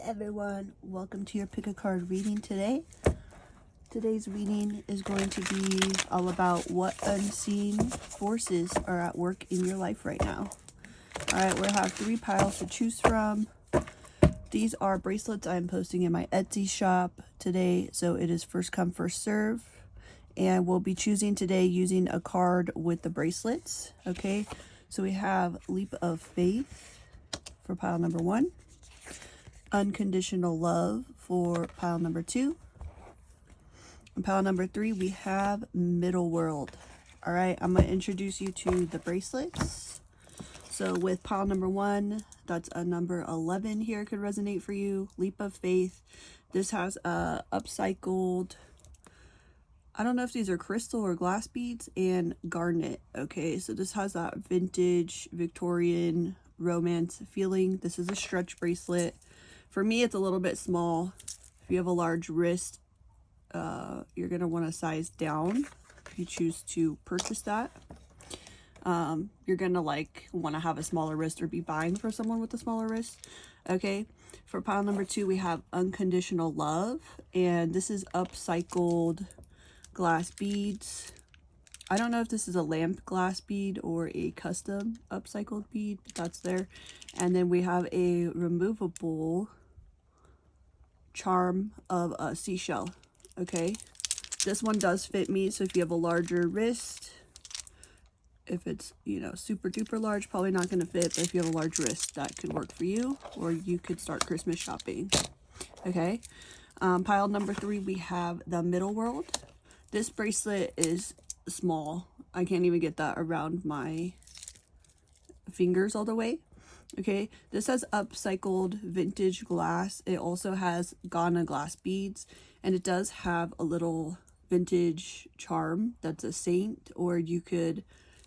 everyone, welcome to your pick a card reading today. Today's reading is going to be all about what unseen forces are at work in your life right now. Alright, we have 3 piles to choose from. These are bracelets I'm posting in my Etsy shop today, so it is first come first serve, and we'll be choosing today using a card with the bracelets. Okay, so we have Leap of Faith for pile number 1, Unconditional Love for pile number 2, and pile number 3 we have Middle World. All right, I'm going to introduce you to the bracelets. So with pile number 1, that's a number 11 here, could resonate for you. Leap of Faith. This has a upcycled, I don't know if these are crystal or glass beads, and garnet. Okay, so this has that vintage Victorian romance feeling. This is a stretch bracelet. For me, it's a little bit small. If you have a large wrist, you're going to want to size down if you choose to purchase that. You're going to want to have a smaller wrist or be buying for someone with a smaller wrist. Okay, for pile number 2, we have Unconditional Love, and this is upcycled glass beads. I don't know if this is a lamp glass bead or a custom upcycled bead, but that's there. And then we have a removable charm of a seashell. Okay, this one does fit me, so if you have a larger wrist, if it's, you know, super duper large, probably not going to fit, but if you have a large wrist, that could work for you, or you could start Christmas shopping. Okay, pile number 3, we have the Middle World. This bracelet is small. I can't even get that around my fingers all the way. Okay, this has upcycled vintage glass. It also has Ghana glass beads, and it does have a little vintage charm that's a saint, or you could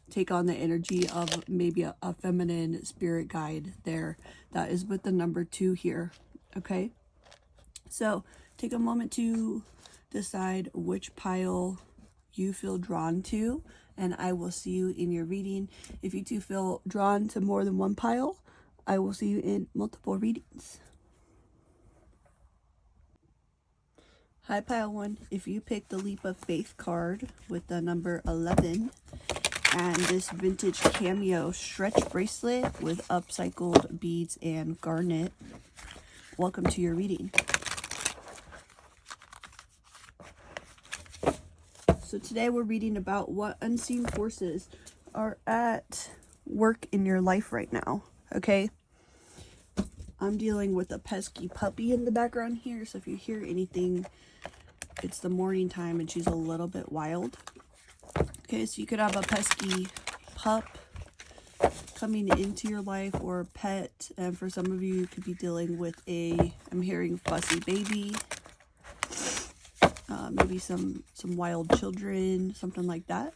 take on the energy of maybe a feminine spirit guide there. That is with the number 2 here. Okay, so take a moment to decide which pile you feel drawn to, and I will see you in your reading. If you do feel drawn to more than one pile, I will see you in multiple readings. Hi, pile 1. If you pick the Leap of Faith card with the number 11 and this vintage cameo stretch bracelet with upcycled beads and garnet, welcome to your reading. So today we're reading about what unseen forces are at work in your life right now. Okay, I'm dealing with a pesky puppy in the background here, so if you hear anything, it's the morning time and she's a little bit wild. Okay, so you could have a pesky pup coming into your life, or a pet, and for some of you, you could be dealing with I'm hearing fussy baby, maybe some wild children, something like that.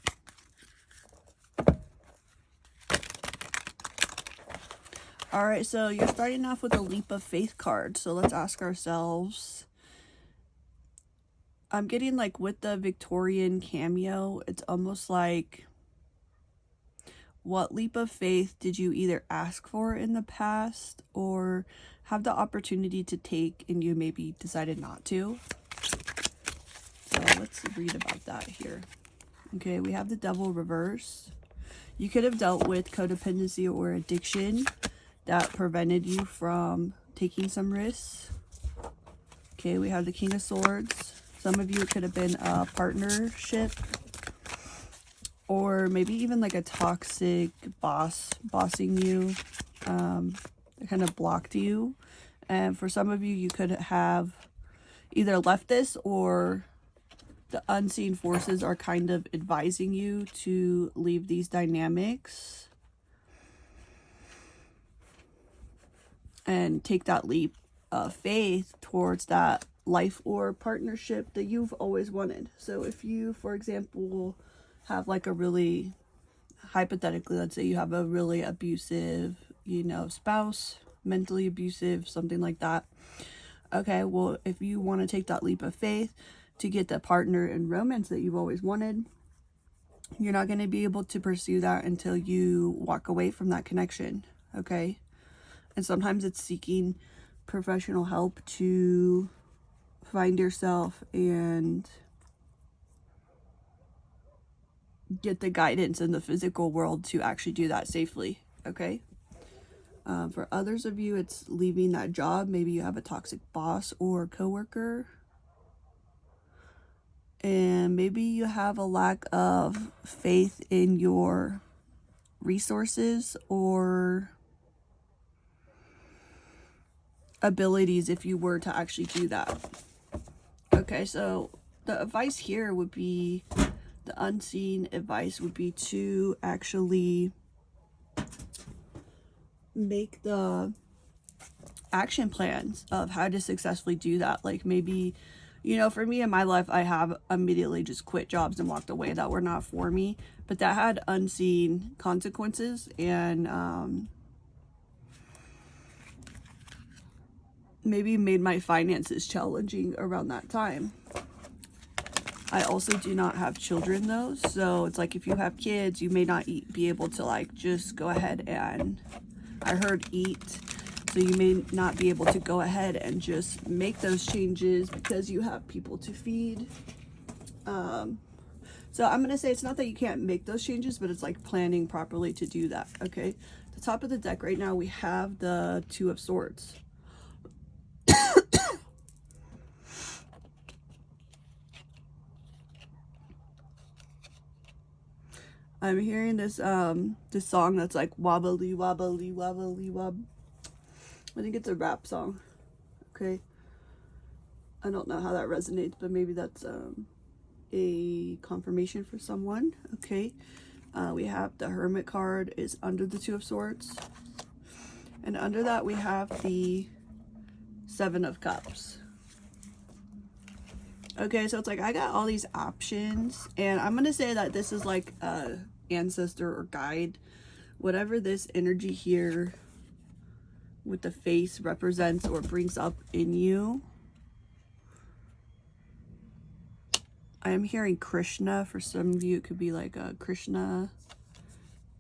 All right, so you're starting off with a Leap of Faith card. So let's ask ourselves, I'm getting with the Victorian cameo, it's almost like, what leap of faith did you either ask for in the past or have the opportunity to take and you maybe decided not to? So let's read about that here. Okay, we have the Devil reverse. You could have dealt with codependency or addiction that prevented you from taking some risks. Okay, we have the King of Swords. Some of you, it could have been a partnership, or maybe even like a toxic boss bossing you, that kind of blocked you. And for some of you, you could have either left this, or the unseen forces are kind of advising you to leave these dynamics and take that leap of faith towards that life or partnership that you've always wanted. So if you, for example, have a really, hypothetically, let's say you have a really abusive, spouse, mentally abusive, something like that. Okay, well, if you want to take that leap of faith to get the partner and romance that you've always wanted, you're not going to be able to pursue that until you walk away from that connection. Okay, and sometimes it's seeking professional help to find yourself and get the guidance in the physical world to actually do that safely, okay? For others of you, it's leaving that job. Maybe you have a toxic boss or coworker. And maybe you have a lack of faith in your resources or abilities if you were to actually do that. Okay, so the advice here would be, the unseen advice would be to actually make the action plans of how to successfully do that. Like maybe, you know, for me in my life, I have immediately just quit jobs and walked away that were not for me, but that had unseen consequences, and maybe made my finances challenging around that time. I also do not have children though, so it's like if you have kids, you may not be able to like just go ahead and, I heard eat, so you may not be able to go ahead and just make those changes because you have people to feed. So I'm going to say it's not that you can't make those changes, but it's like planning properly to do that, okay? The top of the deck right now, we have the Two of Swords. I'm hearing this this song that's like wobbly wobbly wobbly wob. I think it's a rap song. Okay. I don't know how that resonates, but maybe that's a confirmation for someone. Okay. We have the Hermit card is under the Two of Swords. And under that we have the Seven of Cups. Okay, so it's like I got all these options, and I'm gonna say that this is like a ancestor or guide, whatever this energy here with the face represents or brings up in you. I am hearing Krishna. For some of you, it could be like a Krishna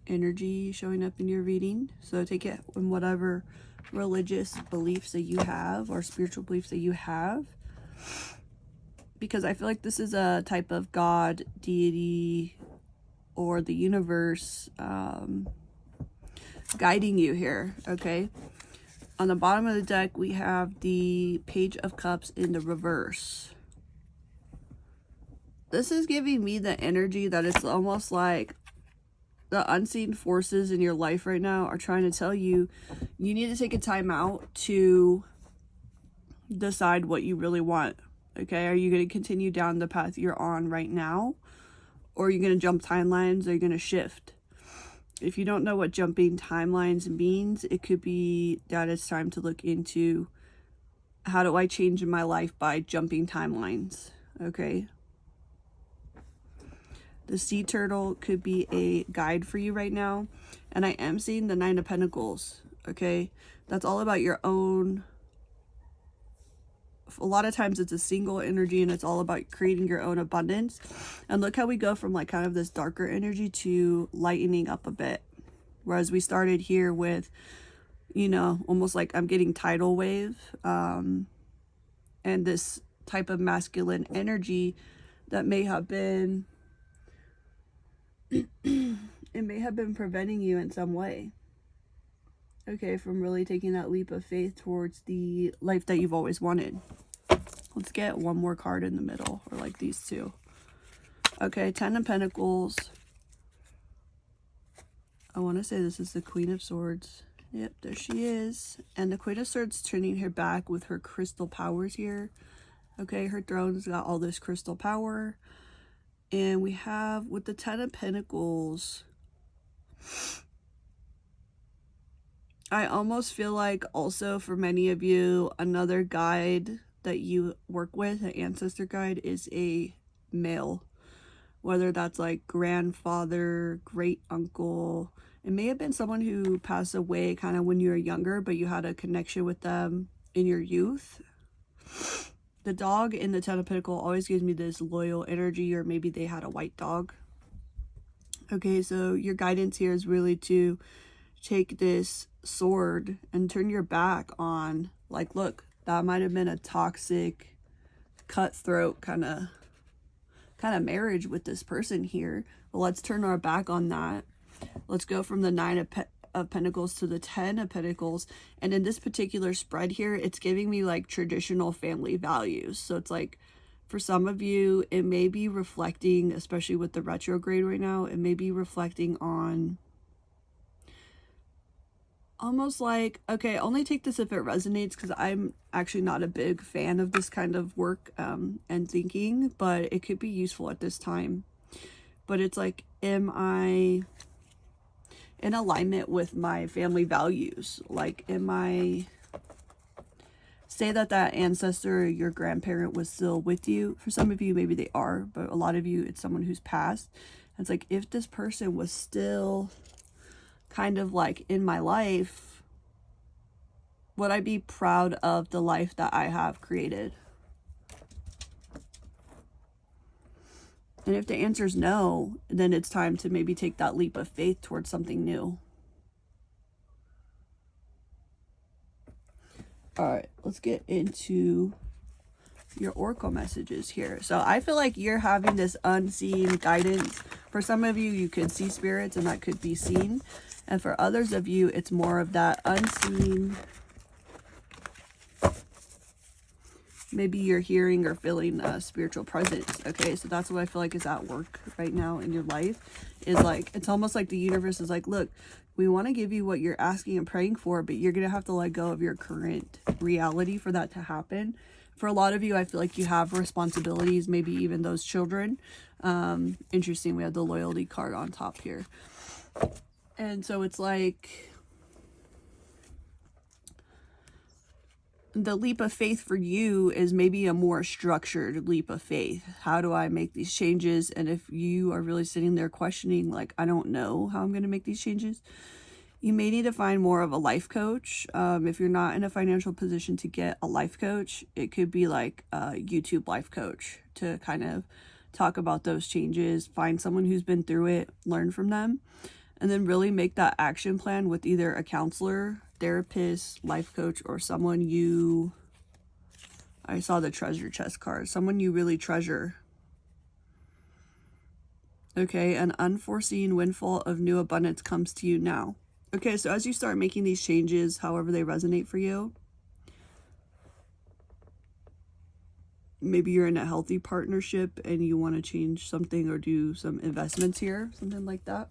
energy showing up in your reading. So take it in whatever religious beliefs that you have or spiritual beliefs that you have, because I feel like this is a type of God, deity, or the universe guiding you here, okay? On the bottom of the deck, we have the Page of Cups in the reverse. This is giving me the energy that it's almost like the unseen forces in your life right now are trying to tell you, you need to take a time out to decide what you really want, okay? Are you going to continue down the path you're on right now? Or are you going to jump timelines? Or are you going to shift? If you don't know what jumping timelines means, it could be that it's time to look into, how do I change in my life by jumping timelines? Okay. The Sea Turtle could be a guide for you right now. And I am seeing the Nine of Pentacles. Okay. That's all about your own. A lot of times it's a single energy, and it's all about creating your own abundance. And look how we go from like kind of this darker energy to lightening up a bit. Whereas we started here with, you know, almost like I'm getting tidal wave, and this type of masculine energy that may have been, it may have been preventing you in some way, okay, from really taking that leap of faith towards the life that you've always wanted. Let's get one more card in the middle, or like these two. Okay, Ten of Pentacles. I want to say this is the Queen of Swords. Yep, there she is. And the Queen of Swords turning her back with her crystal powers here. Okay, her throne's got all this crystal power. And we have, with the Ten of Pentacles, I almost feel like also for many of you, another guide that you work with, an ancestor guide, is a male. Whether that's like grandfather, great uncle. It may have been someone who passed away kind of when you were younger, but you had a connection with them in your youth. The dog in the Ten of Pentacles always gives me this loyal energy, or maybe they had a white dog. Okay, so your guidance here is really to take this sword and turn your back on Like, look, that might have been a toxic, cutthroat kind of marriage with this person here. But let's turn our back on that. Let's go from the 9 of Pentacles to the 10 of Pentacles. And in this particular spread here, it's giving me like traditional family values. So it's like, for some of you, it may be reflecting, especially with the retrograde right now, it may be reflecting on almost like, okay, only take this if it resonates, because I'm actually not a big fan of this kind of work and thinking, but it could be useful at this time. But it's like, am I in alignment with my family values? Like, am I, say that ancestor, your grandparent, was still with you. For some of you, maybe they are, but a lot of you, it's someone who's passed. It's like, if this person was still kind of like in my life, would I be proud of the life that I have created? And if the answer is no, then it's time to maybe take that leap of faith towards something new. All right, let's get into your oracle messages here. So I feel like you're having this unseen guidance. For some of you, you could see spirits, and that could be seen. And for others of you, it's more of that unseen. Maybe you're hearing or feeling a spiritual presence. Okay, so that's what I feel like is at work right now in your life. Is like, it's almost like the universe is like, look, we want to give you what you're asking and praying for, but you're going to have to let go of your current reality for that to happen. For a lot of you, I feel like you have responsibilities, maybe even those children. Interesting, we have the loyalty card on top here. And so it's like, the leap of faith for you is maybe a more structured leap of faith. How do I make these changes? And if you are really sitting there questioning, like, I don't know how I'm going to make these changes, you may need to find more of a life coach. If you're not in a financial position to get a life coach, it could be like a YouTube life coach to kind of talk about those changes, find someone who's been through it, learn from them, and then really make that action plan with either a counselor, therapist, life coach, or someone you, I saw the treasure chest card, someone you really treasure. Okay, an unforeseen windfall of new abundance comes to you now. Okay, so as you start making these changes, however they resonate for you, maybe you're in a healthy partnership and you want to change something or do some investments here, something like that.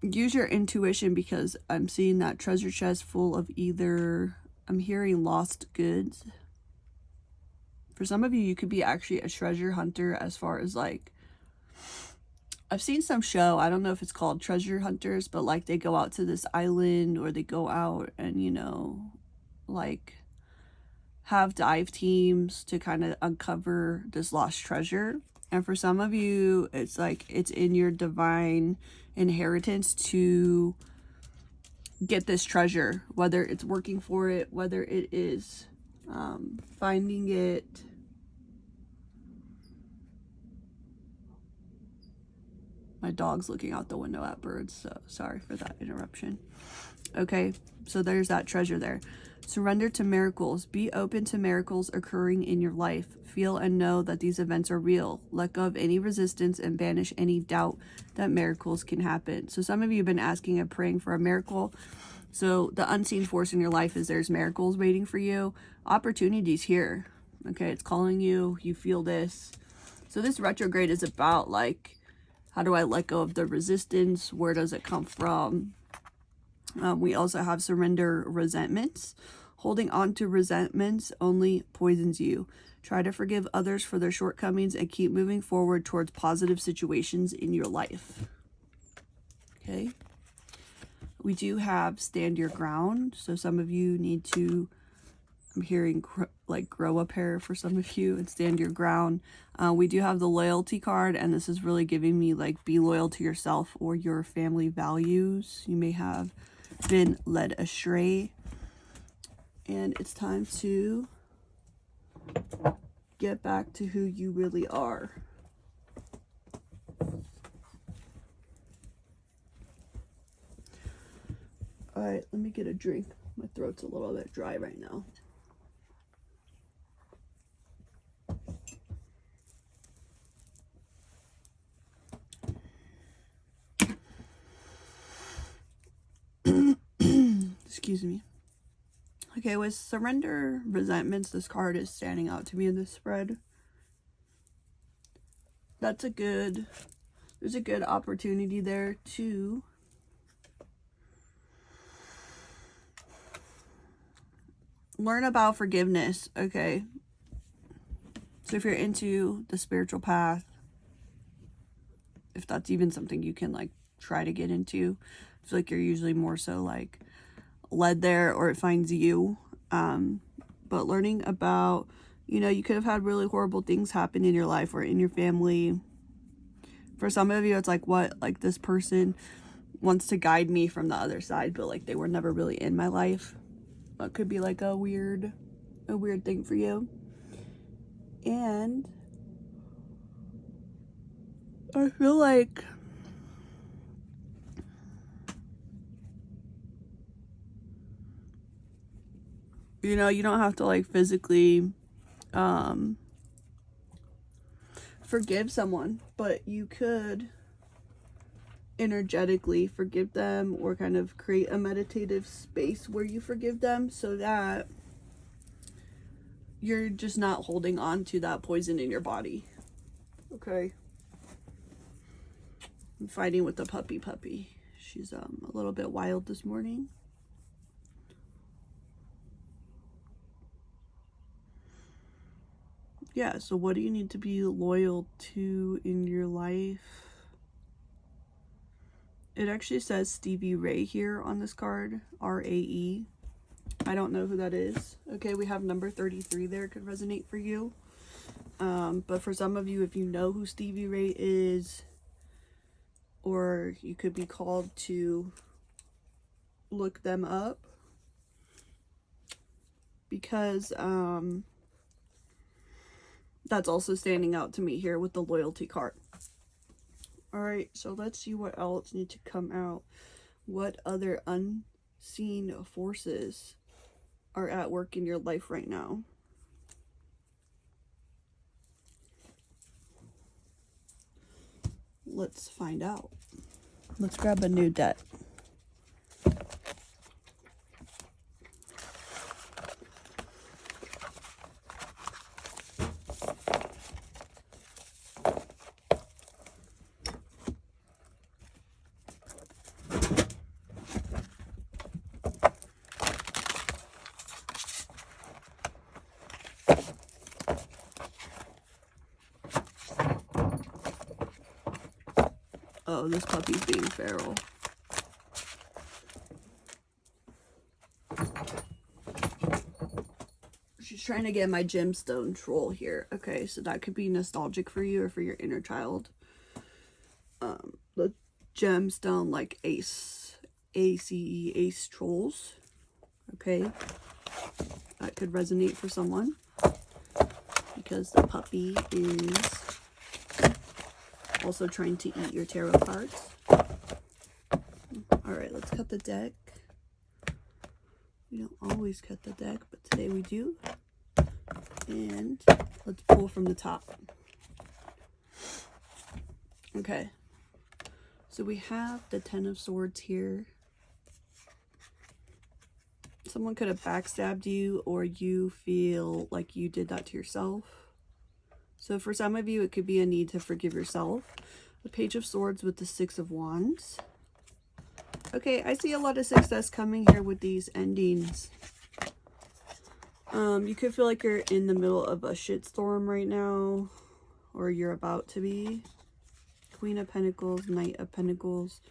Use your intuition, because I'm seeing that treasure chest full of either, I'm hearing lost goods. For some of you, you could be actually a treasure hunter, as far as like, I've seen some show, I don't know if it's called Treasure Hunters, but like they go out to this island, or they go out and, you know, like have dive teams to kind of uncover this lost treasure. And for some of you, it's like it's in your divine inheritance to get this treasure, whether it's working for it, whether it is finding it. My dog's looking out the window at birds, so sorry for that interruption. Okay, so there's that treasure there. Surrender to miracles. Be open to miracles occurring in your life. Feel and know that these events are real. Let go of any resistance and banish any doubt that miracles can happen. So some of you have been asking and praying for a miracle. So the unseen force in your life is there's miracles waiting for you. Opportunities here. Okay, it's calling you. You feel this. So this retrograde is about like, how do I let go of the resistance? Where does it come from? We also have surrender resentments. Holding on to resentments only poisons you. Try to forgive others for their shortcomings and keep moving forward towards positive situations in your life. Okay. We do have stand your ground. So some of you need to, I'm hearing like grow a pair for some of you and stand your ground. We do have the loyalty card, and this is really giving me like be loyal to yourself or your family values. You may have been led astray, and it's time to get back to who you really are. All right, let me get a drink. My throat's a little bit dry right now. Excuse me. Okay, with surrender resentments, this card is standing out to me in this spread. There's a good opportunity there to learn about forgiveness. Okay, so if you're into the spiritual path, if that's even something you can like try to get into, I feel like you're usually more so like led there, or it finds you. But learning about, you know, you could have had really horrible things happen in your life or in your family. For some of you, it's like, what, like this person wants to guide me from the other side, but like they were never really in my life. That could be like a weird thing for you. And I feel like you know, you don't have to like physically forgive someone, but you could energetically forgive them, or kind of create a meditative space where you forgive them, so that you're just not holding on to that poison in your body. Okay. I'm fighting with the puppy. She's a little bit wild this morning. Yeah, so what do you need to be loyal to in your life? It actually says Stevie Ray here on this card, R-A-E. I don't know who that is. Okay, we have number 33 there, could resonate for you. But for some of you, if you know who Stevie Ray is, or you could be called to look them up, because that's also standing out to me here with the loyalty card. All right, so let's see what else needs to come out. What other unseen forces are at work in your life right now? Let's find out. Let's grab a new deck. Oh, this puppy's being feral. She's trying to get my gemstone troll here. Okay, so that could be nostalgic for you or for your inner child. The gemstone, like Ace, A-C-E, Ace trolls. Okay, that could resonate for someone, because the puppy is also trying to eat your tarot cards. All right, let's cut the deck. We don't always cut the deck, but today we do. And let's pull from the top. Okay. So we have the Ten of Swords here. Someone could have backstabbed you, or you feel like you did that to yourself. So for some of you, it could be a need to forgive yourself. The Page of Swords with the Six of Wands. Okay, I see a lot of success coming here with these endings. You could feel like you're in the middle of a shitstorm right now, or you're about to be. Queen of Pentacles, Knight of Pentacles.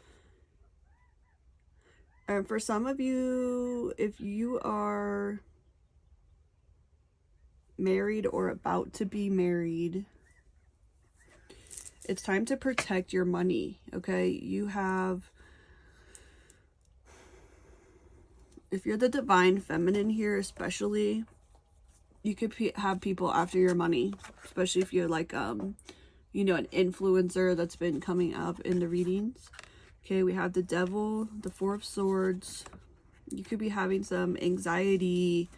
And for some of you, if you are married or about to be married, it's time to protect your money, okay? You have, if you're the divine feminine here especially, you could have people after your money, especially if you're like, you know, an influencer that's been coming up in the readings. Okay, we have the Devil, the Four of Swords, You could be having some anxiety,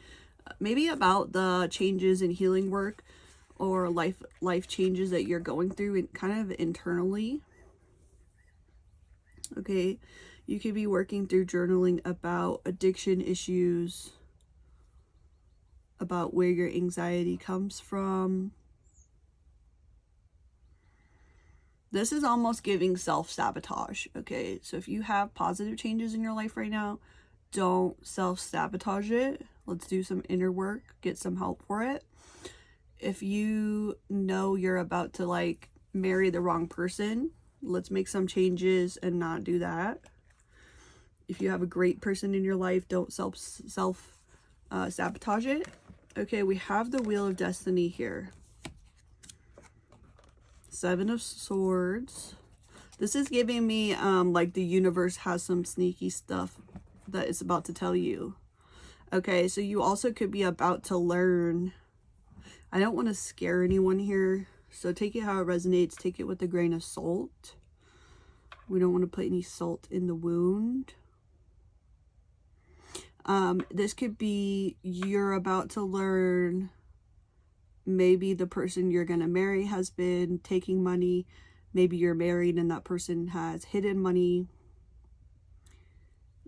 maybe about the changes in healing work or life changes that you're going through and kind of internally. Okay, you could be working through journaling about addiction issues, about where your anxiety comes from. This is almost giving self-sabotage, okay? So if you have positive changes in your life right now, don't self-sabotage it. Let's do some inner work, get some help for it. If you know you're about to like marry the wrong person, let's make some changes and not do that. If you have a great person in your life, don't sabotage it. Okay, we have the Wheel of Destiny here. Seven of Swords. This is giving me like the universe has some sneaky stuff that it's about to tell you. Okay, so you also could be about to learn. I don't want to scare anyone here, so take it how it resonates. Take it with a grain of salt. We don't want to put any salt in the wound. This could be you're about to learn. Maybe the person you're going to marry has been taking money. Maybe you're married and that person has hidden money.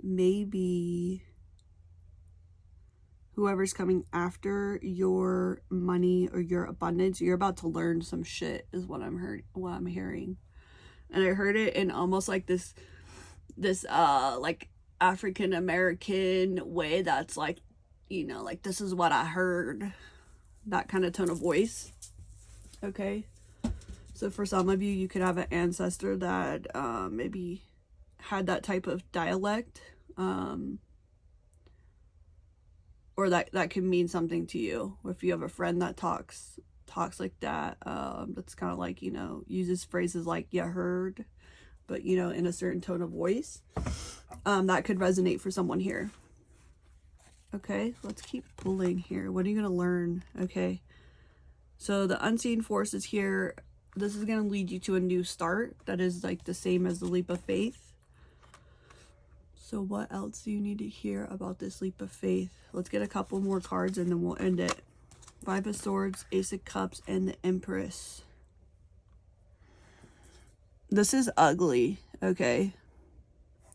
Maybe whoever's coming after your money or your abundance, you're about to learn some shit is what I'm hearing. And I heard it in almost like this like African American way that's like, you know, like this is what I heard. That kind of tone of voice. Okay, so for some of you, you could have an ancestor that maybe had that type of dialect, or that can mean something to you. Or if you have a friend that talks like that, that's kind of like, you know, uses phrases like "you heard," but you know, in a certain tone of voice, that could resonate for someone here. Okay, let's keep pulling here. What are you going to learn? Okay, so the unseen forces here, this is going to lead you to a new start that is like the same as the leap of faith. So what else do you need to hear about this leap of faith? Let's get a couple more cards and then we'll end it. Five of Swords, Ace of Cups, and the Empress. This is ugly, okay?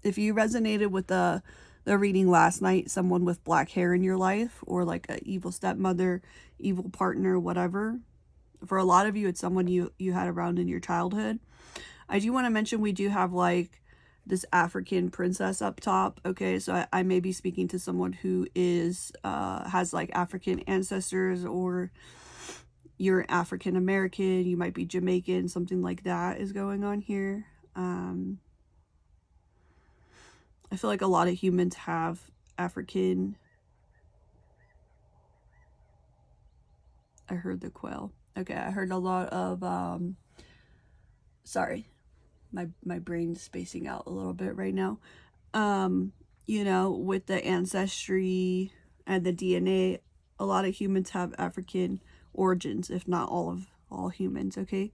If you resonated with the reading last night, someone with black hair in your life, or like an evil stepmother, evil partner, whatever. For a lot of you, it's someone you had around in your childhood. I do want to mention we do have like this African princess up top. Okay, so I may be speaking to someone who is has like African ancestors, or you're African American, you might be Jamaican, something like that is going on here. I feel like a lot of humans have African. I heard the quail. Okay, I heard a lot of sorry, my brain's spacing out a little bit right now. You know, with the ancestry and the DNA, a lot of humans have African origins, if not all humans. Okay,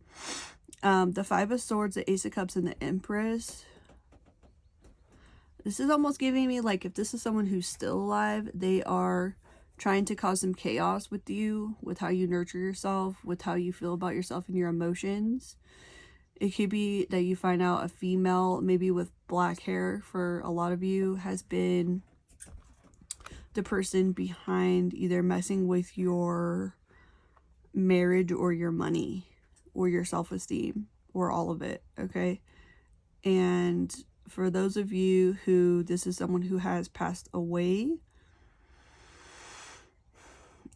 the Five of Swords, the Ace of Cups, and the Empress. This is almost giving me like, if this is someone who's still alive, they are trying to cause some chaos with you, with how you nurture yourself, with how you feel about yourself and your emotions. It could be that you find out a female, maybe with black hair for a lot of you, has been the person behind either messing with your marriage or your money or your self-esteem or all of it, okay? And for those of you who this is someone who has passed away,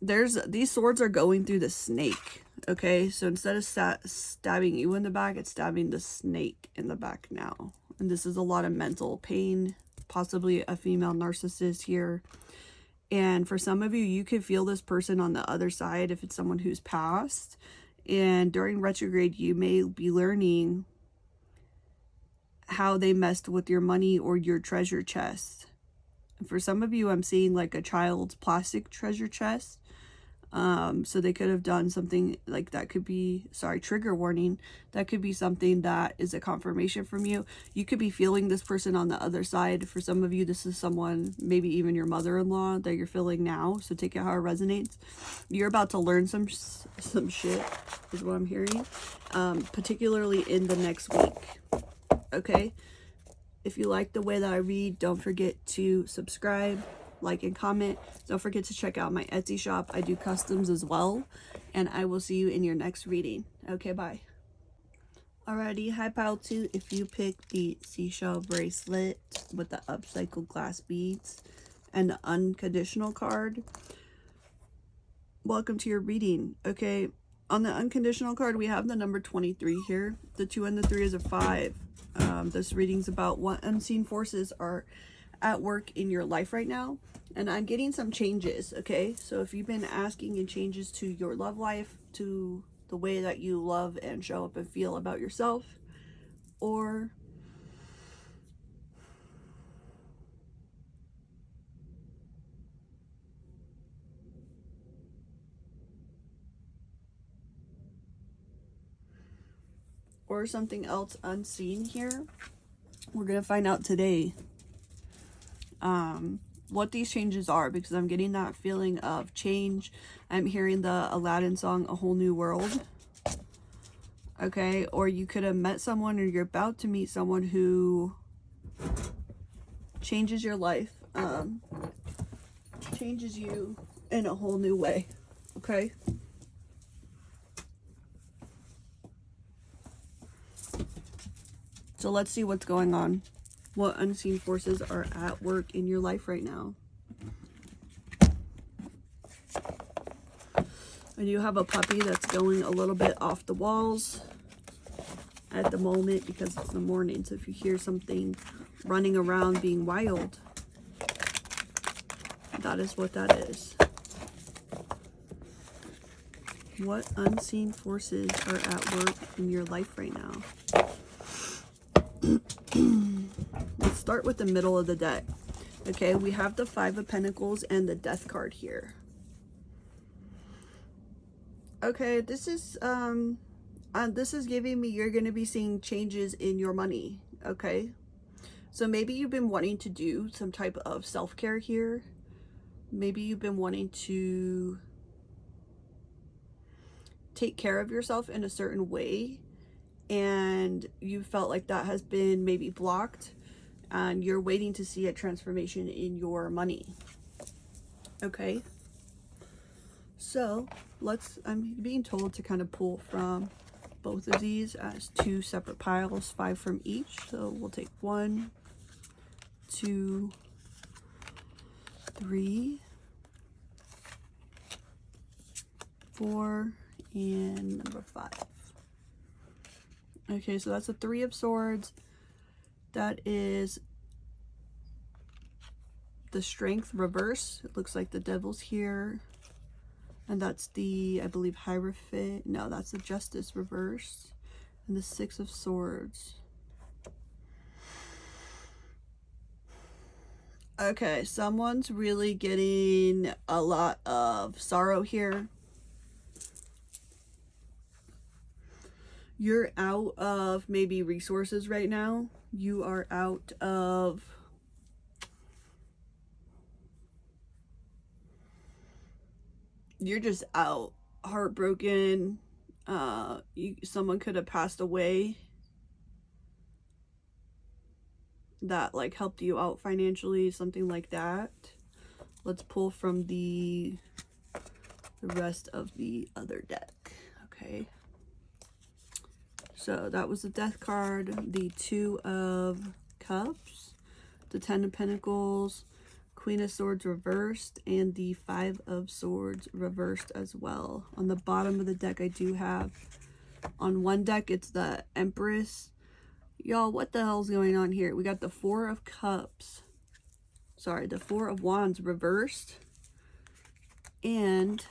these swords are going through the snake. Okay, so instead of stabbing you in the back, it's stabbing the snake in the back now. And this is a lot of mental pain, possibly a female narcissist here. And for some of you, you could feel this person on the other side if it's someone who's passed. And during retrograde, you may be learning how they messed with your money or your treasure chest. And for some of you, I'm seeing like a child's plastic treasure chest. So they could have done something like that. Could be, sorry, trigger warning. That could be something that is a confirmation from you. You could be feeling this person on the other side. For some of you, this is someone, maybe even your mother-in-law, that you're feeling now. So take it how it resonates. You're about to learn some shit, is what I'm hearing. Particularly in the next week. Okay? If you like the way that I read, don't forget to subscribe, like, and comment. Don't forget to check out my Etsy shop. I do customs as well. And I will see you in your next reading. Okay, bye. Alrighty, hi pile 2. If you pick the seashell bracelet with the upcycled glass beads and the unconditional card, welcome to your reading. Okay, on the unconditional card, we have the number 23 here. The 2 and the 3 is a 5. This reading's about what unseen forces are at work in your life right now. And I'm getting some changes, okay? So if you've been asking in changes to your love life, to the way that you love and show up and feel about yourself, or something else unseen here, we're gonna find out today what these changes are, because I'm getting that feeling of change. I'm hearing the Aladdin song, A Whole New World. Okay, or you could have met someone, or you're about to meet someone who changes your life, changes you in a whole new way. Okay. So let's see what's going on. What unseen forces are at work in your life right now? I do have a puppy that's going a little bit off the walls at the moment because it's the morning. So if you hear something running around being wild, that is what that is. What unseen forces are at work in your life right now? Let's start with the middle of the deck. Okay, we have the 5 of Pentacles and the Death card here. Okay, this is giving me you're going to be seeing changes in your money. Okay, so maybe you've been wanting to do some type of self-care here. Maybe you've been wanting to take care of yourself in a certain way, and you felt like that has been maybe blocked, and you're waiting to see a transformation in your money. Okay, so I'm being told to kind of pull from both of these as 2 separate piles, 5 from each. So we'll take 1, 2, 3, 4, and number 5. Okay, so that's a 3 of Swords. That is the Strength reverse. It looks like the Devil's here. And that's the, I believe, Hierophant. No, that's the Justice reverse. And the 6 of Swords. Okay, someone's really getting a lot of sorrow here. You're out of maybe resources right now. You are out of you're just out, heartbroken. Someone could have passed away that like helped you out financially, something like that. Let's pull from the rest of the other deck. Okay, so that was the Death card, the 2 of Cups, the 10 of Pentacles, Queen of Swords reversed, and the 5 of Swords reversed as well. On the bottom of the deck, I do have, on one deck, it's the Empress. Y'all, what the hell's going on here? We got the 4 of Cups. Sorry, the 4 of Wands reversed. And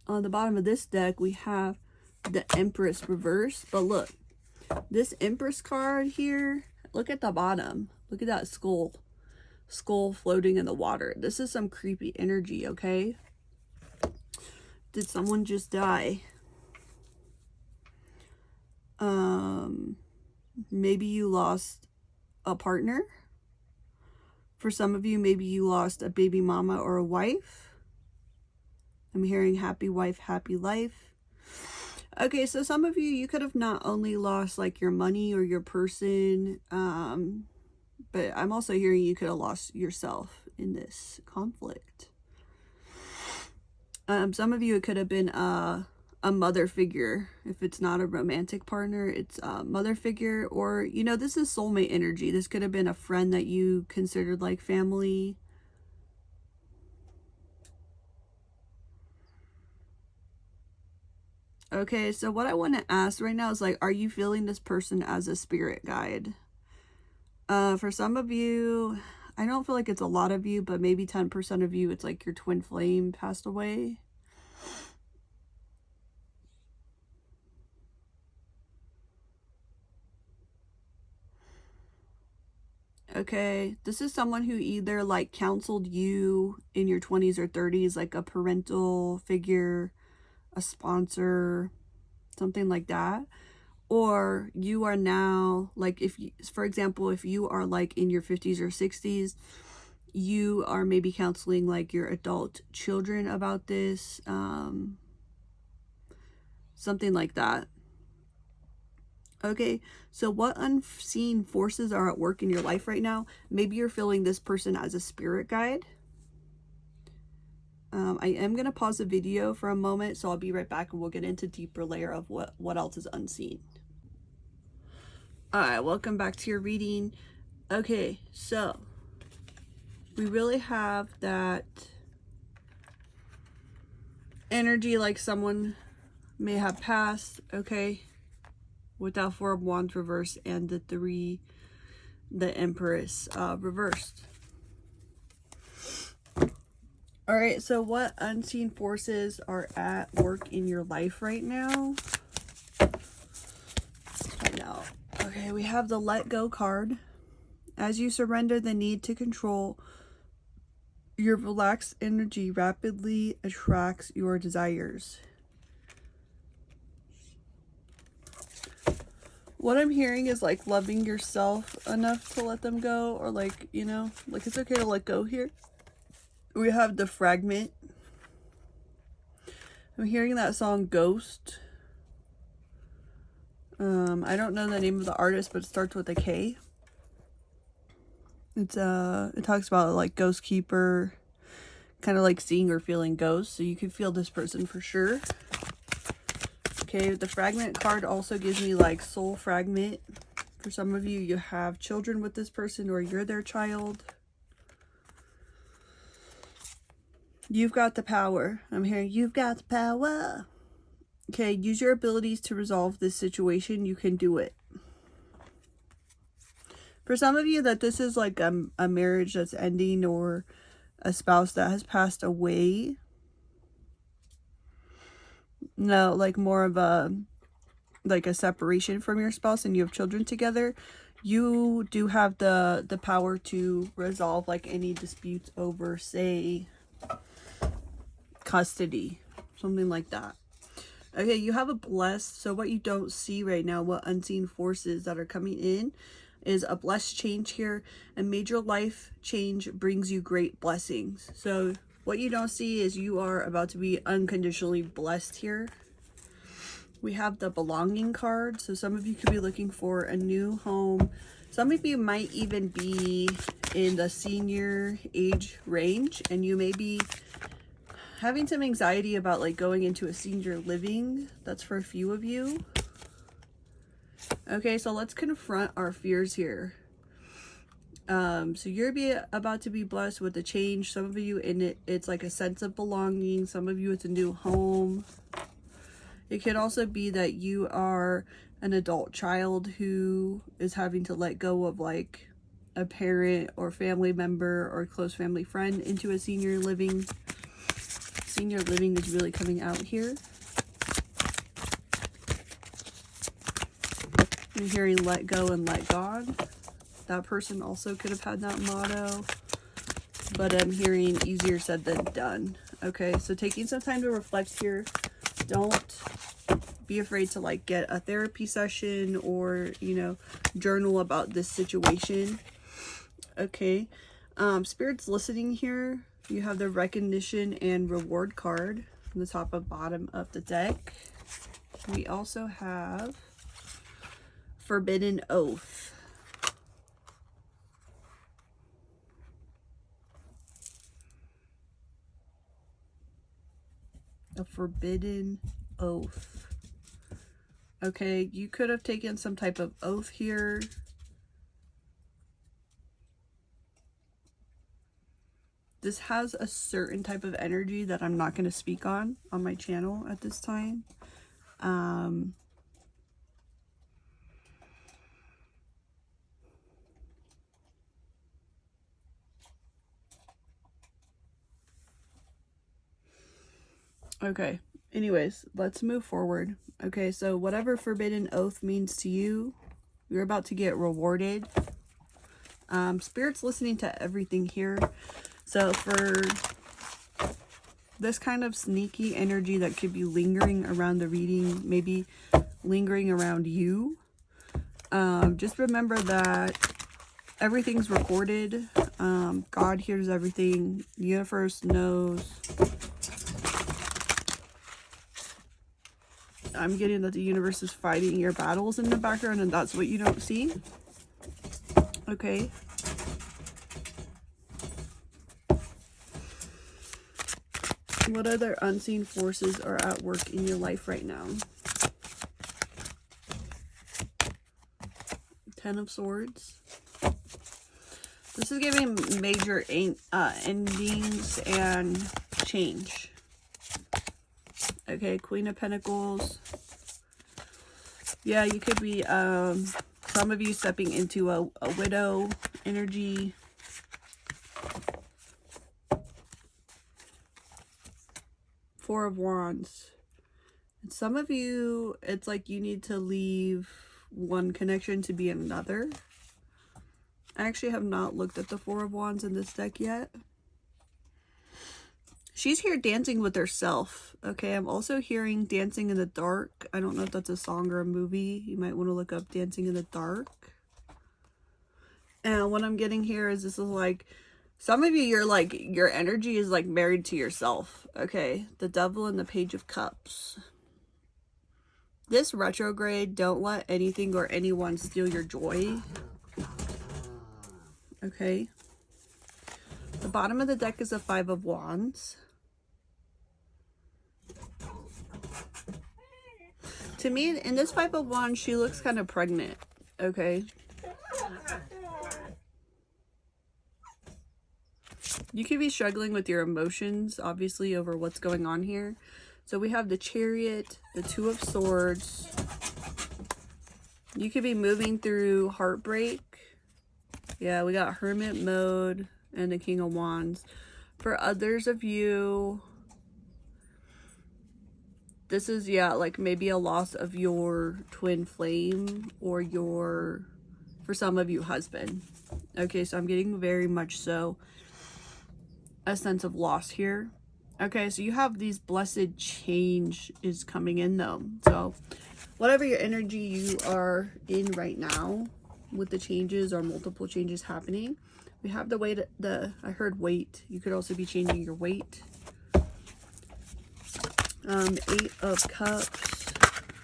on the bottom of this deck, we have the Empress reversed. But look, this Empress card here, look at the bottom. Look at that skull floating in the water. This is some creepy energy, okay? Did someone just die? Maybe you lost a partner. For some of you, maybe you lost a baby mama or a wife. I'm hearing happy wife, happy life. Okay, so some of you, you could have not only lost like your money or your person, but I'm also hearing you could have lost yourself in this conflict. Some of you, it could have been a mother figure. If it's not a romantic partner, it's a mother figure, or, you know, this is soulmate energy. This could have been a friend that you considered like family. Okay, so what I want to ask right now is, like, are you feeling this person as a spirit guide? For some of you, I don't feel like it's a lot of you, but maybe 10% of you, it's like your twin flame passed away. Okay, this is someone who either like counseled you in your 20s or 30s, like a parental figure, a sponsor, something like that. Or you are now, like, if you, for example, if you are like in your 50s or 60s, you are maybe counseling like your adult children about this, something like that. Okay, so what unseen forces are at work in your life right now? Maybe you're feeling this person as a spirit guide. I am going to pause the video for a moment, so I'll be right back and we'll get into deeper layer of what else is unseen. Alright, welcome back to your reading. Okay, so we really have that energy like someone may have passed, okay, with that Four of Wands reversed and the Empress reversed. All right, so what unseen forces are at work in your life right now? Find out. Okay, we have the Let Go card. As you surrender the need to control, your relaxed energy rapidly attracts your desires. What I'm hearing is like loving yourself enough to let them go, or like, you know, like it's okay to let go here. We have the Fragment. I'm hearing that song Ghost. I don't know the name of the artist, but it starts with a K. It talks about like ghost keeper, kind of like seeing or feeling ghosts, so you can feel this person for sure. Okay, the Fragment card also gives me like soul fragment. For some of you, you have children with this person or you're their child. You've got the power. I'm hearing you've got the power. Okay, use your abilities to resolve this situation. You can do it. For some of you, that this is like a marriage that's ending or a spouse that has passed away. No, like more of a separation from your spouse and you have children together. You do have the power to resolve like any disputes over, say, custody, something like that. Okay, you have a blessed, so what you don't see right now, what unseen forces that are coming in, is a blessed change here. A major life change brings you great blessings. So what you don't see is you are about to be unconditionally blessed here. We have the Belonging card. So some of you could be looking for a new home. Some of you might even be in the senior age range, and you may be having some anxiety about like going into a senior living. That's for a few of you. Okay, so let's confront our fears here. So you're about to be blessed with a change. Some of you in it, it's like a sense of belonging. Some of you, it's a new home. It could also be that you are an adult child who is having to let go of like a parent or family member or close family friend into a senior living. Senior living is really coming out here. I'm hearing let go and let God. That person also could have had that motto, but I'm hearing easier said than done. Okay, so taking some time to reflect here. Don't be afraid to like get a therapy session or, you know, journal about this situation. Okay, Spirit's listening here. You have the recognition and reward card on the top and bottom of the deck. We also have Forbidden Oath. A forbidden oath. Okay, you could have taken some type of oath here. This has a certain type of energy that I'm not going to speak on my channel at this time. Okay, anyways, let's move forward. Okay, so whatever forbidden oath means to you, you're about to get rewarded. Spirit's listening to everything here. So for this kind of sneaky energy that could be lingering around the reading, maybe lingering around you, just remember that everything's recorded. God hears everything. The universe knows. I'm getting that the universe is fighting your battles in the background, and that's what you don't see. Okay. What other unseen forces are at work in your life right now? Ten of Swords. This is giving major endings and change. Okay, Queen of Pentacles. Yeah, you could be, some of you stepping into a widow energy. Four of Wands. And some of you, it's like you need to leave one connection to be another. I actually have not looked at the Four of Wands in this deck yet. She's here dancing with herself. Okay, I'm also hearing Dancing in the Dark. I don't know if that's a song or a movie. You might want to look up Dancing in the Dark. And what I'm getting here is this is like, some of you, you're like, your energy is like married to yourself. Okay, the Devil and the Page of Cups. This retrograde, don't let anything or anyone steal your joy. Okay. The bottom of the deck is a Five of Wands. To me, in this Five of Wands, she looks kind of pregnant. Okay. You could be struggling with your emotions, obviously, over what's going on here. So we have the Chariot, the Two of Swords. You could be moving through heartbreak. Yeah, we got Hermit mode and the King of Wands. For others of you, this is, yeah, like maybe a loss of your twin flame or your, for some of you, husband. Okay, so I'm getting very much so a sense of loss here. Okay, so you have these blessed change is coming in though. So whatever your energy you are in right now with the changes or multiple changes happening, we have the weight, I heard weight. You could also be changing your weight. Eight of Cups.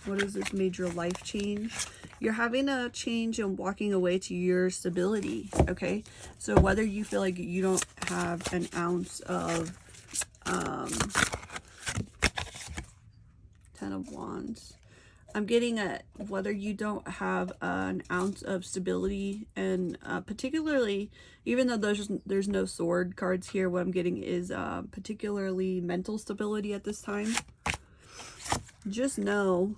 What is this major life change? You're having a change and walking away to your stability. Okay, so whether you feel like you don't have an ounce of Ten of Wands, I'm getting at whether you don't have an ounce of stability, and particularly, even though there's no sword cards here, what I'm getting is particularly mental stability at this time. Just know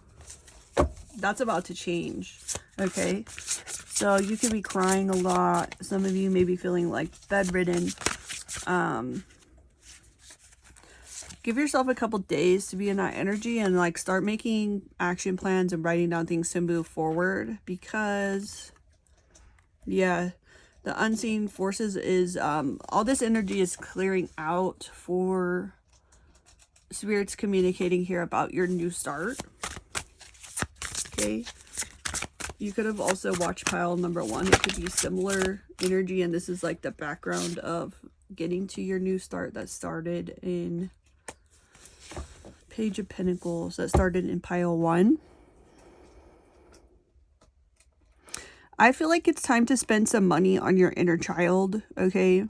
that's about to change. Okay, so you could be crying a lot. Some of you may be feeling like bedridden. Give yourself a couple days to be in that energy and like start making action plans and writing down things to move forward, because yeah, the unseen forces is all this energy is clearing out for Spirit's communicating here about your new start. Okay. You could have also watched pile number 1. It could be similar energy, and this is like the background of getting to your new start that started in Page of Pentacles, that started in pile 1. I feel like it's time to spend some money on your inner child, okay?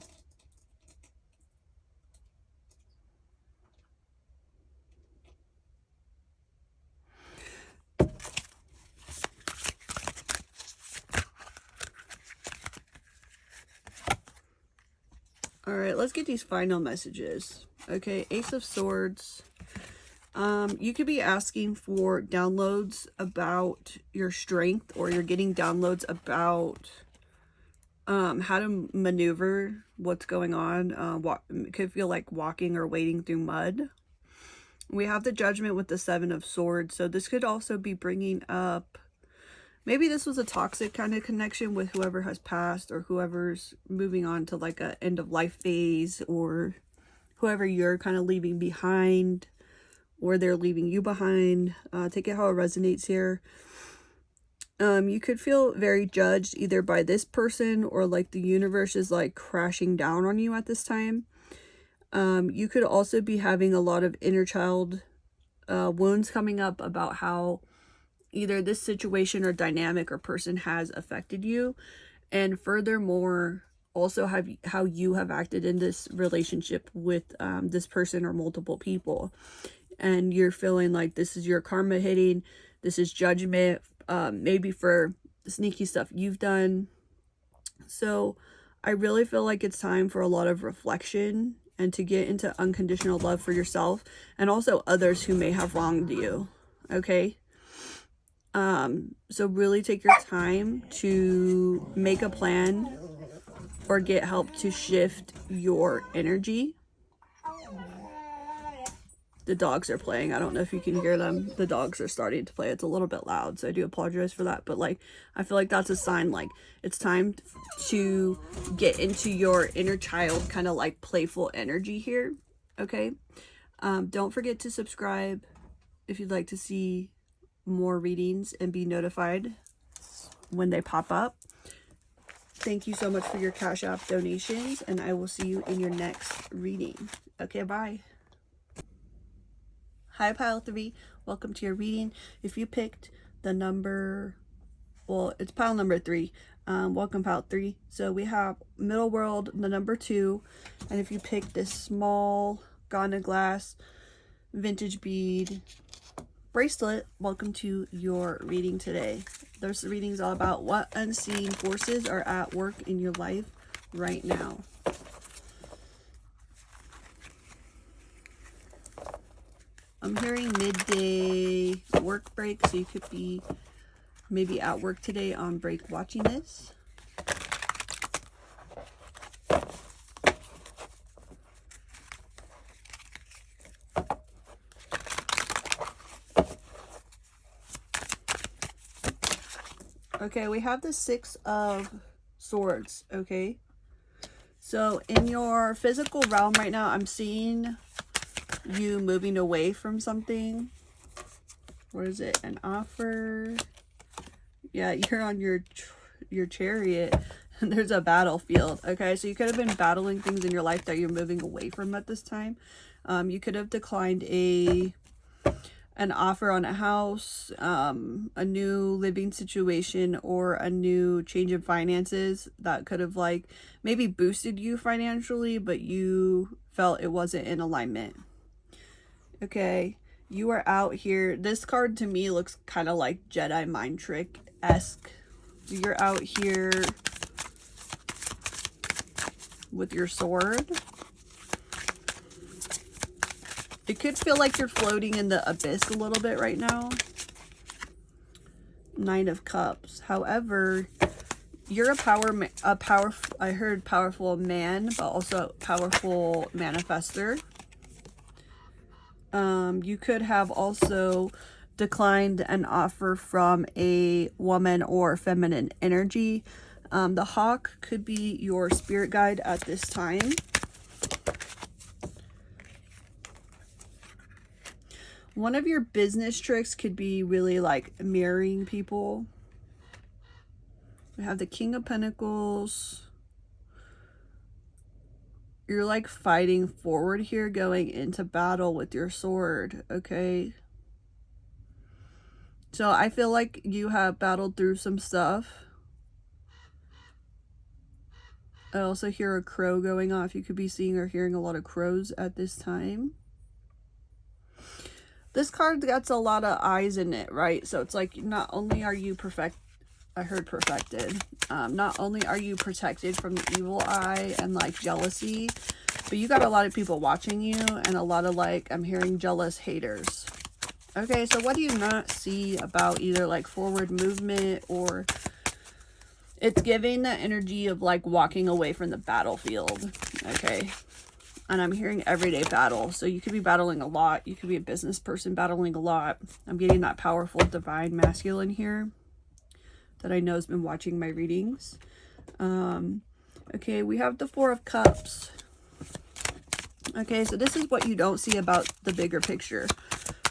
All right, let's get these final messages. Okay, Ace of Swords. You could be asking for downloads about your strength, or you're getting downloads about how to maneuver what's going on. It could feel like walking or wading through mud. We have the Judgment with the 7 of Swords. So this could also be bringing up, maybe this was a toxic kind of connection with whoever has passed, or whoever's moving on to like a end of life phase, or whoever you're kind of leaving behind, or they're leaving you behind. Take it how it resonates here. You could feel very judged either by this person, or like the universe is like crashing down on you at this time. You could also be having a lot of inner child wounds coming up about how either this situation or dynamic or person has affected you. And furthermore, also how you have acted in this relationship with this person or multiple people. And you're feeling like this is your karma hitting. This is judgment, maybe for sneaky stuff you've done. So I really feel like it's time for a lot of reflection and to get into unconditional love for yourself and also others who may have wronged you. Okay. So really take your time to make a plan or get help to shift your energy. The dogs are playing. I don't know if you can hear them. The dogs are starting to play. It's a little bit loud, so I do apologize for that. But like, I feel like that's a sign, like it's time to get into your inner child kind of like playful energy here. Okay. Don't forget to subscribe if you'd like to see more readings and be notified when they pop up. Thank you so much for your Cash App donations, and I will see you in your next reading. Okay, bye. Hi, Pile 3. Welcome to your reading. If you picked the number, well, it's pile number 3. Welcome, Pile 3. So we have Middle World, the number 2. And if you pick this small Ghana glass vintage bead bracelet, welcome to your reading today. This reading is all about what unseen forces are at work in your life right now. I'm hearing midday work break, so you could be maybe at work today on break watching this. Okay, we have the 6 of Swords, okay? So in your physical realm right now, I'm seeing you moving away from something. What is it? An offer? Yeah, you're on your chariot and there's a battlefield. Okay, so you could have been battling things in your life that you're moving away from at this time. You could have declined an offer on a house, a new living situation, or a new change in finances that could have like maybe boosted you financially, but you felt it wasn't in alignment. Okay, you are out here. This card to me looks kind of like Jedi mind trick-esque. You're out here with your sword. It could feel like you're floating in the abyss a little bit right now. 9 of Cups. However, you're I heard powerful man, but also powerful manifester. You could have also declined an offer from a woman or feminine energy. The hawk could be your spirit guide at this time. One of your business tricks could be really like mirroring people. We have the King of Pentacles. You're like fighting forward here, going into battle with your sword, okay? So I feel like you have battled through some stuff. I also hear a crow going off. You could be seeing or hearing a lot of crows at this time. This card gets a lot of eyes in it, right? So it's like, not only are you I heard perfected. Not only are you protected from the evil eye and like jealousy, but you got a lot of people watching you and a lot of like, I'm hearing jealous haters. Okay, so what do you not see about either like forward movement, or it's giving the energy of like walking away from the battlefield, okay? And I'm hearing everyday battle. So you could be battling a lot. You could be a business person battling a lot. I'm getting that powerful divine masculine here that I know has been watching my readings. Okay, we have the Four of Cups. Okay, so this is what you don't see about the bigger picture.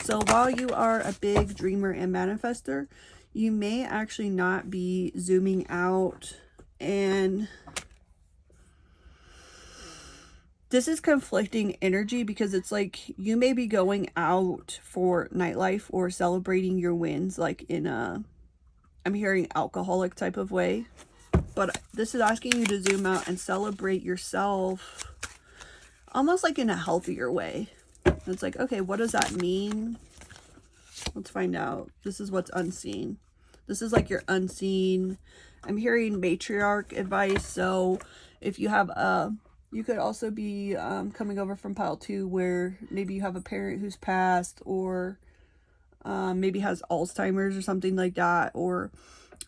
So while you are a big dreamer and manifester, you may actually not be zooming out, and this is conflicting energy because it's like you may be going out for nightlife or celebrating your wins like in a, I'm hearing alcoholic type of way, but this is asking you to zoom out and celebrate yourself almost like in a healthier way. It's like, okay, what does that mean? Let's find out. This is what's unseen. This is like your unseen. I'm hearing matriarch advice. So if you have you could also be coming over from pile 2 where maybe you have a parent who's passed, or maybe has Alzheimer's or something like that, or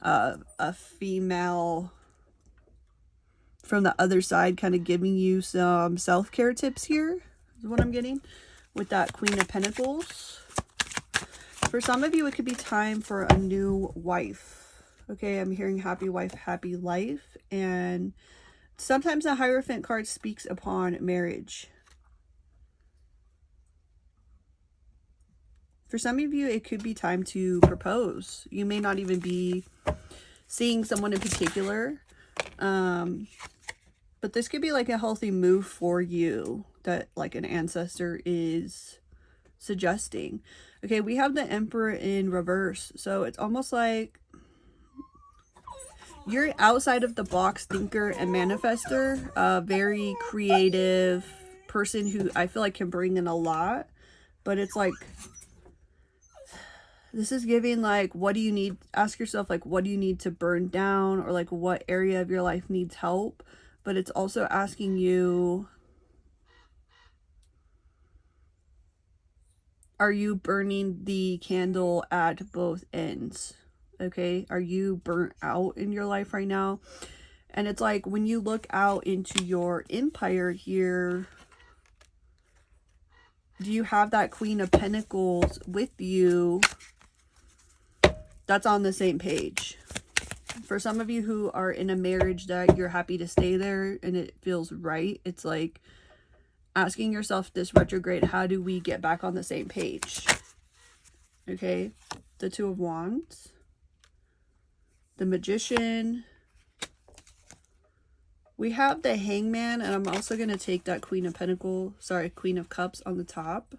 a female from the other side kind of giving you some self-care tips here is what I'm getting with that Queen of Pentacles. For some of you, it could be time for a new wife. Okay, I'm hearing happy wife, happy life. And sometimes the Hierophant card speaks upon marriage. For some of you, it could be time to propose. You may not even be seeing someone in particular. But this could be like a healthy move for you that like an ancestor is suggesting. Okay, we have the Emperor in reverse. So it's almost like you're outside of the box thinker and manifester, a very creative person who I feel like can bring in a lot, but it's like, this is giving like, what do you need? Ask yourself like, what do you need to burn down, or like what area of your life needs help? But it's also asking you, are you burning the candle at both ends? Okay, are you burnt out in your life right now? And it's like when you look out into your empire here, do you have that Queen of Pentacles with you that's on the same page? For some of you who are in a marriage that you're happy to stay there and it feels right, it's like asking yourself this retrograde, how do we get back on the same page? Okay, the Two of Wands, the Magician. We have the Hangman, and I'm also going to take that Queen of Cups on the top,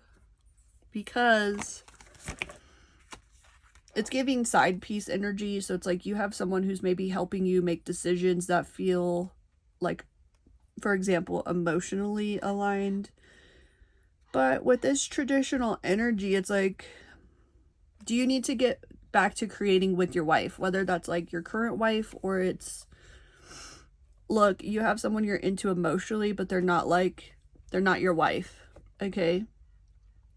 because it's giving side piece energy. So it's like you have someone who's maybe helping you make decisions that feel like, for example, emotionally aligned. But with this traditional energy, it's like, do you need to get back to creating with your wife? Whether that's like your current wife, or it's, look, you have someone you're into emotionally, but they're not your wife. Okay.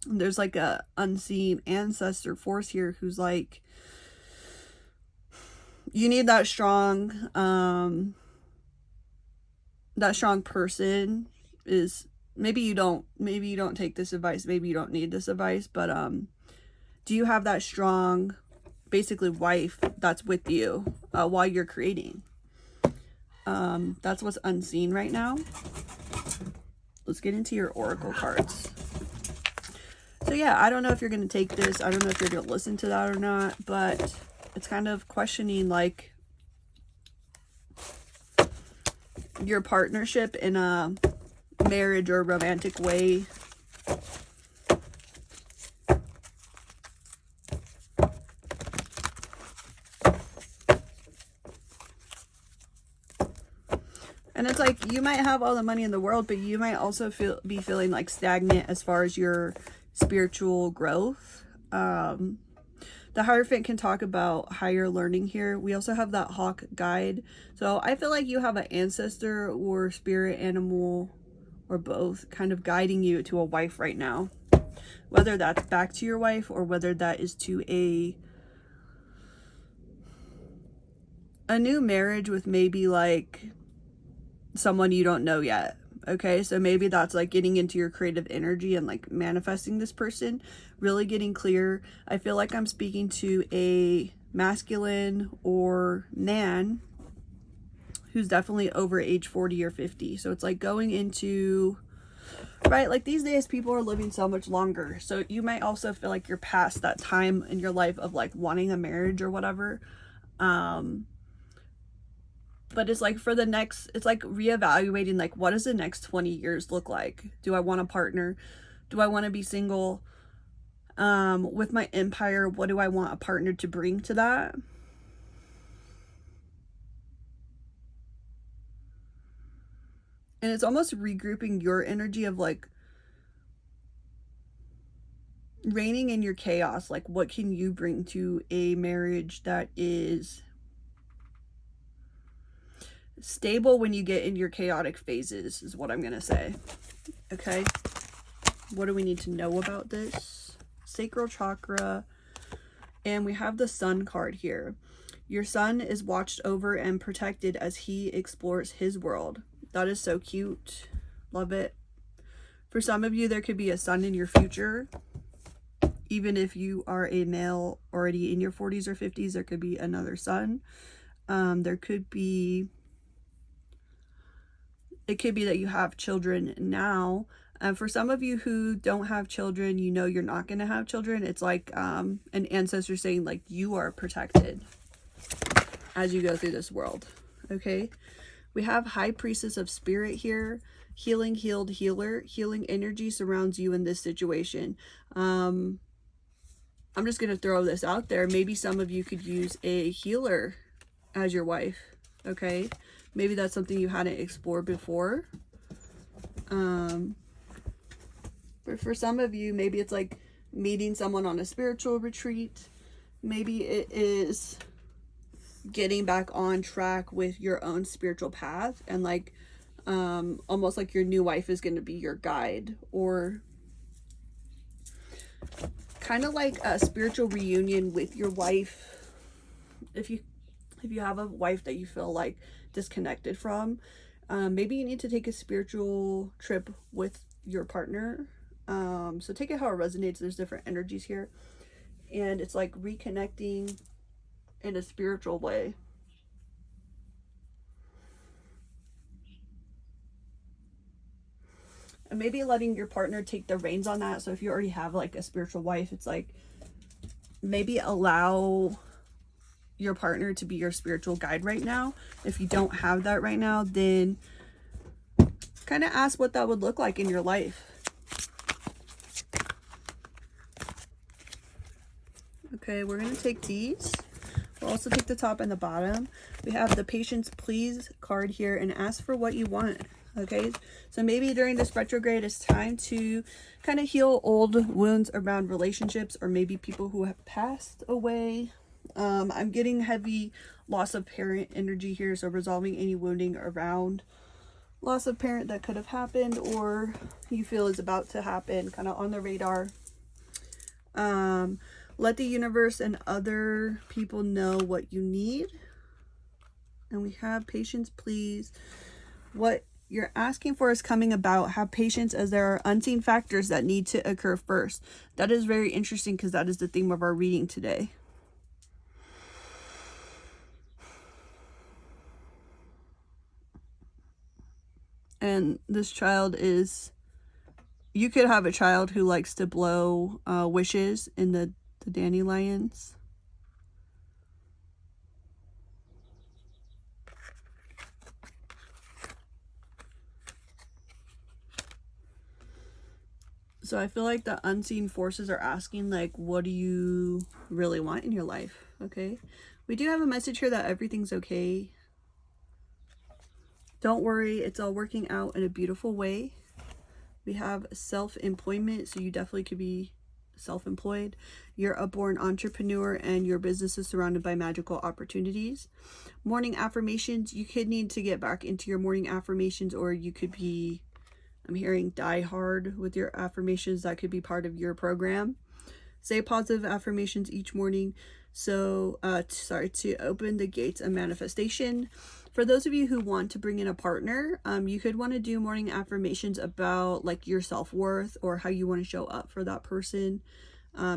There's like a unseen ancestor force here who's like, you need that strong person. Is maybe you don't take this advice, maybe you don't need this advice, but do you have that strong basically wife that's with you while you're creating? That's what's unseen right now. Let's get into your oracle cards. So yeah, I don't know if you're going to take this. I don't know if you're going to listen to that or not, but it's kind of questioning like your partnership in a marriage or romantic way. And it's like, you might have all the money in the world, but you might also be feeling like stagnant as far as your spiritual growth. The Hierophant can talk about higher learning here. We also have that hawk guide. So I feel like you have an ancestor or spirit animal or both kind of guiding you to a wife right now. Whether that's back to your wife or whether that is to a new marriage with maybe like someone you don't know yet. Okay, so maybe that's like getting into your creative energy and like manifesting this person, really getting clear. I feel like I'm speaking to a masculine or man who's definitely over age 40 or 50. So it's like going into, right, like these days people are living so much longer. So you might also feel like you're past that time in your life of like wanting a marriage or whatever. But it's like for the next, it's like reevaluating, like, what does the next 20 years look like? Do I want a partner? Do I want to be single? With my empire, what do I want a partner to bring to that? And it's almost regrouping your energy of like reigning in your chaos. Like, what can you bring to a marriage that is stable when you get in your chaotic phases, is what I'm going to say. Okay. What do we need to know about this? Sacral chakra. And we have the sun card here. Your son is watched over and protected as he explores his world. That is so cute. Love it. For some of you, there could be a son in your future. Even if you are a male already in your 40s or 50s, there could be another son. There could be, it could be that you have children now. For some of you who don't have children, you know you're not going to have children. It's like an ancestor saying like you are protected as you go through this world. Okay. We have High Priestess of Spirit here. Healing, healed, healer. Healing energy surrounds you in this situation. I'm just going to throw this out there. Maybe some of you could use a healer as your wife. Okay. Maybe that's something you hadn't explored before. But for some of you, maybe it's like meeting someone on a spiritual retreat. Maybe it is getting back on track with your own spiritual path, and like almost like your new wife is going to be your guide, or kind of like a spiritual reunion with your wife. If you have a wife that you feel like disconnected from, maybe you need to take a spiritual trip with your partner. So take it how it resonates. There's different energies here, and it's like reconnecting in a spiritual way. And maybe letting your partner take the reins on that. So if you already have like a spiritual wife, it's like maybe allow your partner to be your spiritual guide right now. If you don't have that right now, then kind of ask what that would look like in your life. Okay, we're going to take these. We'll also take the top and the bottom. We have the Patience Please card here, and ask for what you want. Okay, so maybe during this retrograde, it's time to kind of heal old wounds around relationships, or maybe people who have passed away. I'm getting heavy loss of parent energy here, so resolving any wounding around loss of parent that could have happened or you feel is about to happen, kind of on the radar. Let the universe and other people know what you need. And we have Patience Please. What you're asking for is coming about. Have patience, as there are unseen factors that need to occur first. That is very interesting, because that is the theme of our reading today. And this child is You could have a child who likes to blow wishes in the dandelions. So I feel like the unseen forces are asking, like, what do you really want in your life? Okay. We do have a message here that everything's okay. Don't worry. It's all working out in a beautiful way. We have self-employment. So you definitely could be self-employed. You're a born entrepreneur and your business is surrounded by magical opportunities. Morning affirmations. You could need to get back into your morning affirmations, or you could be, I'm hearing, die hard with your affirmations. That could be part of your program. Say positive affirmations each morning. So, to open the gates of manifestation. For those of you who want to bring in a partner, you could want to do morning affirmations about like your self-worth or how you want to show up for that person.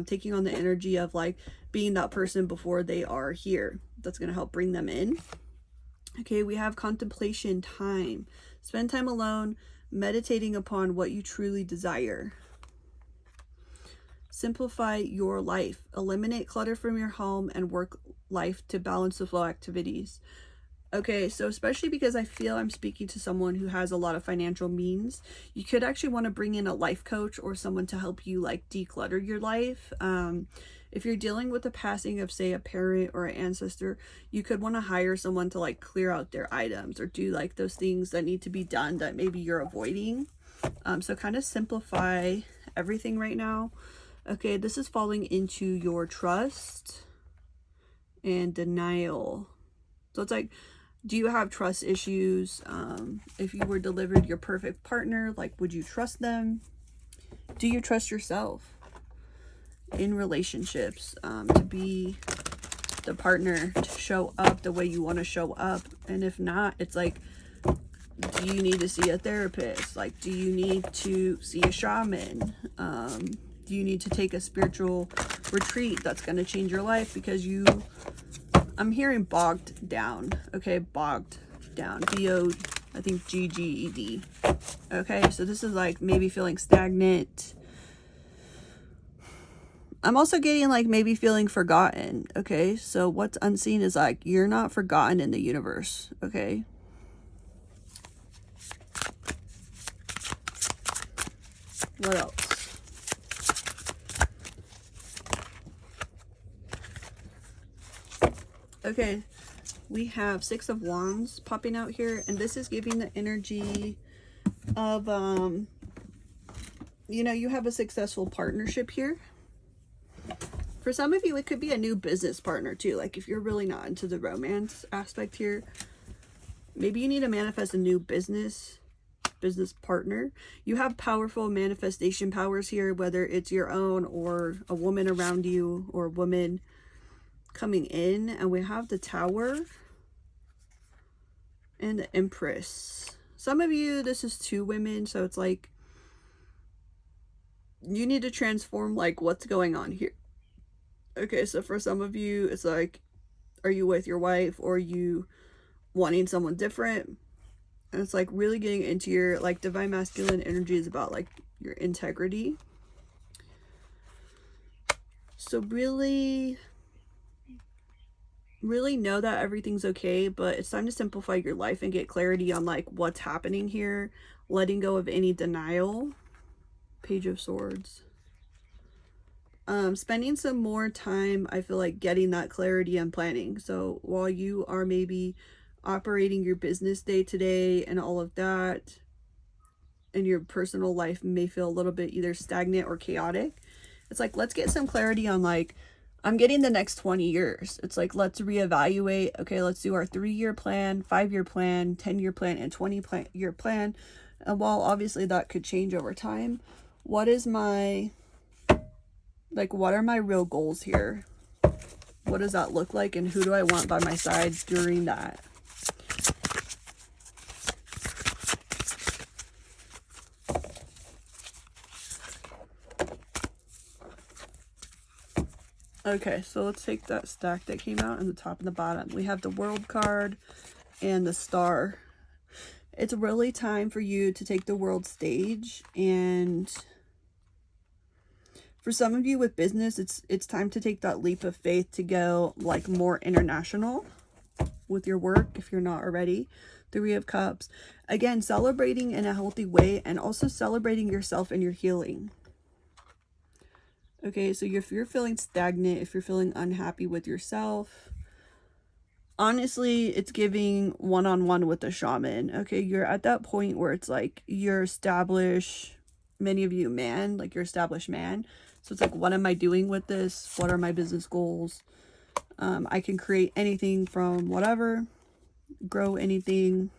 Taking on the energy of like being that person before they are here. That's going to help bring them in. Okay, we have contemplation time. Spend time alone, meditating upon what you truly desire. Simplify your life. Eliminate clutter from your home and work life to balance the flow activities. Okay, so especially because I feel I'm speaking to someone who has a lot of financial means, you could actually want to bring in a life coach or someone to help you like declutter your life. If you're dealing with the passing of, say, a parent or an ancestor, you could want to hire someone to like clear out their items or do like those things that need to be done that maybe you're avoiding. So kind of simplify everything right now. Okay, this is falling into your trust and denial. So it's like, do you have trust issues? If you were delivered your perfect partner, like, would you trust them? Do you trust yourself in relationships to be the partner, to show up the way you want to show up? And if not, it's like, do you need to see a therapist? Like, do you need to see a shaman? Do you need to take a spiritual retreat that's going to change your life because you, I'm hearing bogged down. Okay, bogged down. B-O, I think G-G-E-D. Okay, so this is like maybe feeling stagnant. I'm also getting like maybe feeling forgotten. Okay, so what's unseen is like you're not forgotten in the universe. Okay. What else? Okay, we have Six of Wands popping out here, and this is giving the energy of, you know, you have a successful partnership here. For some of you, it could be a new business partner too. Like if you're really not into the romance aspect here, maybe you need to manifest a new business partner. You have powerful manifestation powers here, whether it's your own or a woman around you or a woman coming in. And we have the Tower and the Empress. Some of you, this is two women, so it's like you need to transform like what's going on here. Okay, so for some of you, it's like, are you with your wife or are you wanting someone different? And it's like really getting into your like divine masculine energy is about like your integrity. So really know that everything's okay, but it's time to simplify your life and get clarity on like what's happening here, letting go of any denial. Page of Swords. Spending some more time, I feel like, getting that clarity and planning. So while you are maybe operating your business day to day and all of that, and your personal life may feel a little bit either stagnant or chaotic, it's like, let's get some clarity on like, I'm getting the next 20 years. It's like, let's reevaluate. Okay, let's do our 3-year plan, 5-year plan, 10-year plan, and 20-year plan. And while obviously that could change over time, what is my, like, what are my real goals here? What does that look like? And who do I want by my side during that? Okay, so let's take that stack that came out in the top and the bottom. We have the World card and the Star. It's really time for you to take the world stage, and for some of you with business, it's time to take that leap of faith to go like more international with your work if you're not already. Three of Cups. Again, celebrating in a healthy way and also celebrating yourself and your healing. Okay, so if you're feeling stagnant, if you're feeling unhappy with yourself, honestly, it's giving one-on-one with the shaman. Okay, you're at that point where it's like you're established, many of you man, like you're established man. So it's like, what am I doing with this? What are my business goals? I can create anything from whatever, grow anything.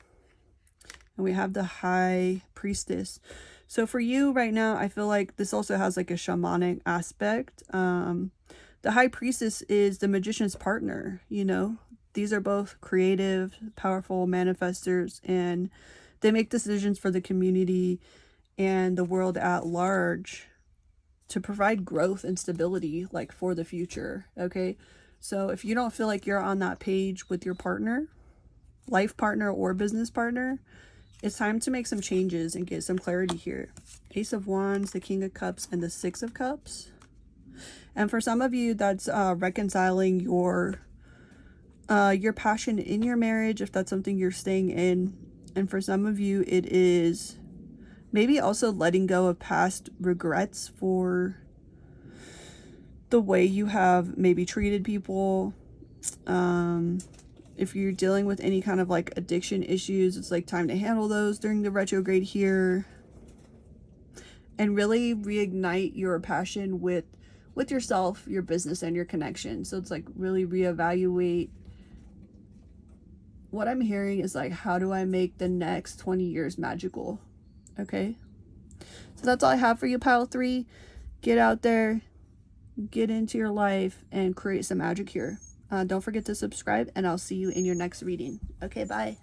And we have the High Priestess. So for you right now, I feel like this also has like a shamanic aspect. The High Priestess is the magician's partner, you know. These are both creative, powerful manifestors, and they make decisions for the community and the world at large to provide growth and stability, like for the future. Okay, so if you don't feel like you're on that page with your partner, life partner or business partner, it's time to make some changes and get some clarity here. Ace of Wands, the King of Cups, and the Six of Cups. And for some of you, that's reconciling your passion in your marriage, if that's something you're staying in. And for some of you, it is maybe also letting go of past regrets for the way you have maybe treated people. If you're dealing with any kind of like addiction issues, it's like time to handle those during the retrograde here. And really reignite your passion with yourself, your business, and your connection. So it's like really reevaluate. What I'm hearing is like, how do I make the next 20 years magical? Okay. So that's all I have for you, pile 3. Get out there, get into your life, and create some magic here. Don't forget to subscribe, and I'll see you in your next reading. Okay, bye.